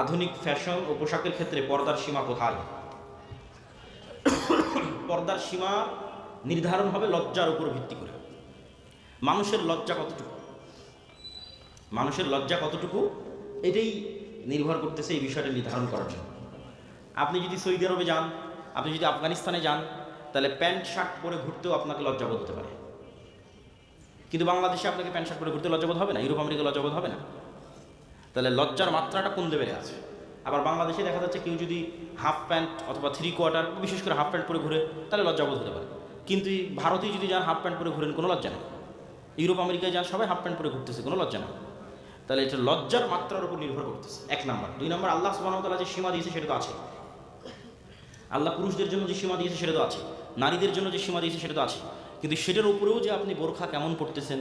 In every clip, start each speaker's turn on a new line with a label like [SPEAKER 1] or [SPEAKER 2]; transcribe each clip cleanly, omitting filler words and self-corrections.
[SPEAKER 1] আধুনিক ফ্যাশন ও পোশাকের ক্ষেত্রে পর্দার সীমা কোথায়? পর্দার সীমা নির্ধারণ হবে লজ্জার উপর ভিত্তি করে। মানুষের লজ্জা কতটুকু, মানুষের লজ্জা কতটুকু এটাই নির্ভর করতেছে এই বিষয়টা নির্ধারণ করার জন্য। আপনি যদি সৌদি আরবে যান, আপনি যদি আফগানিস্তানে যান, তাহলে প্যান্ট শার্ট পরে ঘুরতেও আপনাকে লজ্জাবোধ হতে পারে, কিন্তু বাংলাদেশে আপনাকে প্যান্ট শার্ট পরে ঘুরতে লজ্জাবোধ হবে না, ইউরোপ আমেরিকা লজ্জাবোধ হবে না। তাহলে লজ্জার মাত্রাটা কোন লেভেলে আছে? আবার বাংলাদেশে দেখা যাচ্ছে কেউ যদি হাফ প্যান্ট অথবা 3/4, বিশেষ করে হাফ প্যান্ট পরে ঘুরে, তাহলে লজ্জাবোধ হতে পারে। কিন্তু ভারতে যদি যান হাফ প্যান্ট পরে ঘুরেন, কোনো লজ্জা নেই। ইউরোপ আমেরিকায় যান সবাই হাফ প্যান্ট পরে ঘুরতেছে, কোনো লজ্জা নেই। তাহলে এটা লজ্জার মাত্রার উপর নির্ভর করতেছে, এক নাম্বার। দুই নাম্বার, আল্লাহ সুবহানাহু ওয়া তাআলা যে সীমা দিয়েছে সেটা তো আছে। আল্লাহ পুরুষদের জন্য যে সীমা দিয়েছে সেটা তো আছে, নারীদের জন্য যে সীমা দিয়েছে সেটা তো আছে। কিন্তু সেটার উপরেও যে আপনি বোরখা কেমন পড়তেছেন,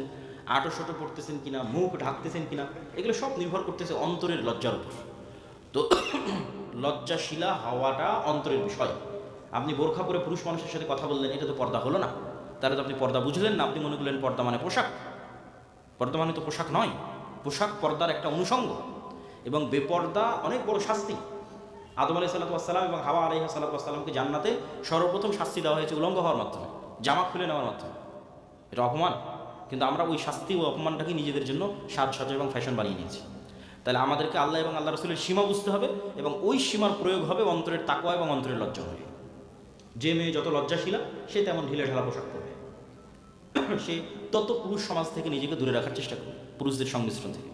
[SPEAKER 1] আটো শটো পড়তেছেন কিনা, মুখ ঢাকতেছেন কিনা, এগুলো সব নির্ভর করতেছে অন্তরের লজ্জার উপর। তো লজ্জাশীলা হওয়াটা অন্তরের বিষয়। আপনি বোরখা পরে পুরুষ মানুষের সাথে কথা বললেন, এটা তো পর্দা হলো না। তাহলে তো আপনি পর্দা বুঝলেন না, আপনি মনে করলেন পর্দা মানে পোশাক। পর্দা মানে তো পোশাক নয়, পোশাক পর্দার একটা অনুষঙ্গ। এবং বেপর্দা অনেক বড় শাস্তি। আদম আলাইহিস সালাতু ওয়াস সালাম এবং হাওয়া আলাইহিস সালাতু ওয়াস সালামকে জান্নাতে সর্বপ্রথম শাস্তি দেওয়া হয়েছে উলঙ্গ হওয়ার মাধ্যমে, জামা খুলে নেওয়ার মাধ্যমে। এটা অপমান, কিন্তু আমরা ওই শাস্তি ও অপমানটাকে নিজেদের জন্য সাজসজ্জা এবং ফ্যাশন বানিয়ে নিয়েছি। তাহলে আমাদেরকে আল্লাহ এবং আল্লাহ রসুলের সীমা বুঝতে হবে, এবং ওই সীমার প্রয়োগ হবে অন্তরের তাকওয়া এবং অন্তরের লজ্জা হবে। যে মেয়ে যত লজ্জাশীলা, সে তেমন ঢিলে ঢালা পোশাক পরবে, সে তত পুরুষ সমাজ থেকে নিজেকে দূরে রাখার চেষ্টা করবে, পুরুষদের সংমিশ্রণ থেকে।